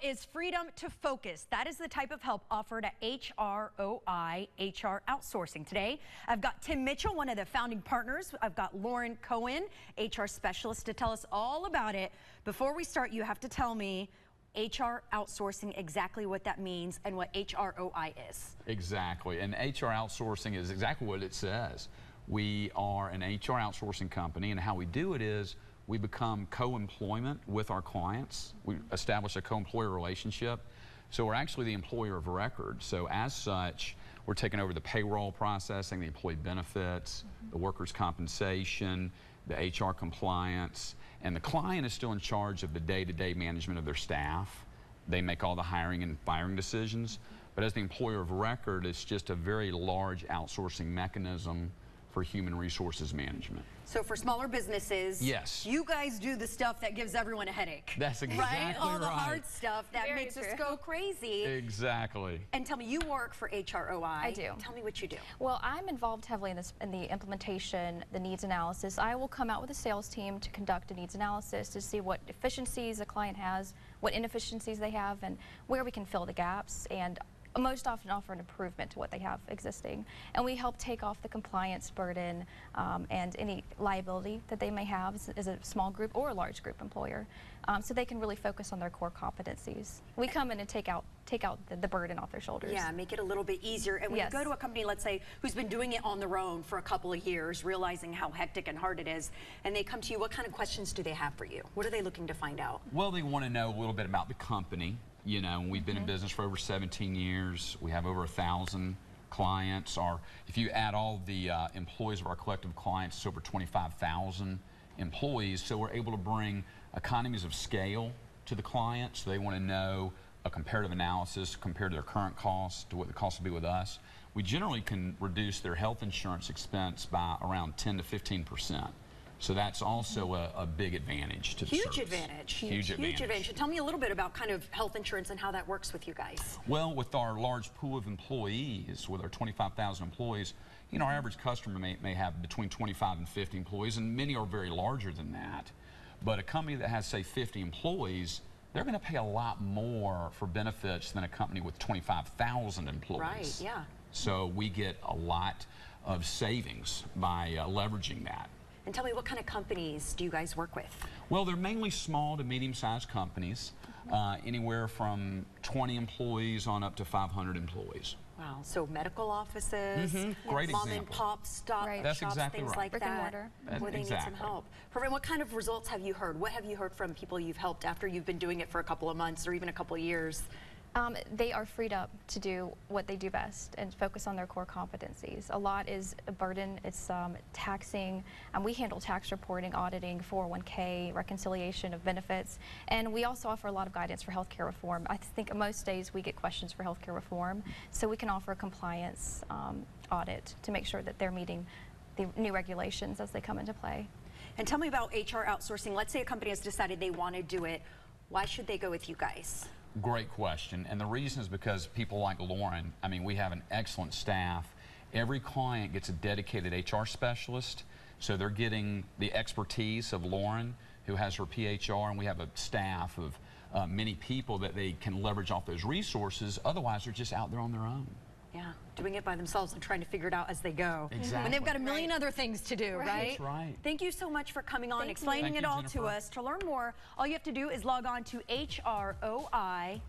is freedom to focus. That is the type of help offered at HROi, HR Outsourcing. Today, I've got Tim Mitchell, one of the founding partners. I've got Lauren Cohen, HR specialist, to tell us all about it. Before we start, you have to tell me HR outsourcing, exactly what that means and what HROi is. Exactly, and HR outsourcing is exactly what it says. We are an HR outsourcing company, and how we do it is we become co-employment with our clients. We establish a co-employer relationship. So we're actually the employer of record. So as such, we're taking over the payroll processing, the employee benefits, the workers' compensation, the HR compliance, and the client is still in charge of the day-to-day management of their staff. They make all the hiring and firing decisions. But as the employer of record, it's just a very large outsourcing mechanism for human resources management. So for smaller businesses, yes, you guys do the stuff that gives everyone a headache. That's exactly right. All the hard stuff that makes us go crazy. Exactly. And tell me, you work for HROi. I do. Tell me what you do. Well, I'm involved heavily in the implementation, the needs analysis. I will come out with a sales team to conduct a needs analysis to see what efficiencies a client has, what inefficiencies they have, and where we can fill the gaps, and most often offer an improvement to what they have existing. And we help take off the compliance burden and any liability that they may have as a small group or a large group employer, so they can really focus on their core competencies. We come in and take out the burden off their shoulders. Yeah, make it a little bit easier. And when you go to a company, let's say, who's been doing it on their own for a couple of years, realizing how hectic and hard it is, and they come to you, what kind of questions do they have for you? What are they looking to find out? Well, they want to know a little bit about the company. You know, we've been in business for over 17 years. We have over 1,000 clients. If you add all the employees of our collective clients, it's over 25,000 employees. So we're able to bring economies of scale to the clients. So they want to know a comparative analysis compared to their current costs to what the cost would be with us. We generally can reduce their health insurance expense by around 10 to 15%. So that's also a big advantage to the service. Huge advantage. Huge advantage. Tell me a little bit about kind of health insurance and how that works with you guys. Well, with our large pool of employees, with our 25,000 employees, you know, our average customer may have between 25 and 50 employees, and many are very larger than that. But a company that has, say, 50 employees, they're going to pay a lot more for benefits than a company with 25,000 employees. Right, yeah. So we get a lot of savings by leveraging that. And tell me, what kind of companies do you guys work with? Well, they're mainly small to medium-sized companies, anywhere from 20 employees on up to 500 employees. Wow, so medical offices, great mom example. And pop That's shops, exactly things right. like Brick that, and mortar. where they need some help. Perfect. What kind of results have you heard? What have you heard from people you've helped after you've been doing it for a couple of months or even a couple of years? They are freed up to do what they do best and focus on their core competencies. A lot is a burden. It's taxing. We handle tax reporting, auditing, 401k, reconciliation of benefits, and we also offer a lot of guidance for healthcare reform. I think most days we get questions for healthcare reform, so we can offer a compliance audit to make sure that they're meeting the new regulations as they come into play. And tell me about HR outsourcing. Let's say a company has decided they want to do it. Why should they go with you guys? Great question, and the reason is because people like Lauren, I mean, we have an excellent staff. Every client gets a dedicated HR specialist, so they're getting the expertise of Lauren, who has her PHR, and we have a staff of many people that they can leverage off those resources. Otherwise, they're just out there on their own. Yeah, doing it by themselves and trying to figure it out as they go. Exactly. When they've got a million other things to do, right? That's right. Thank you so much for coming on, explaining it all to us. To learn more, all you have to do is log on to HROi.com.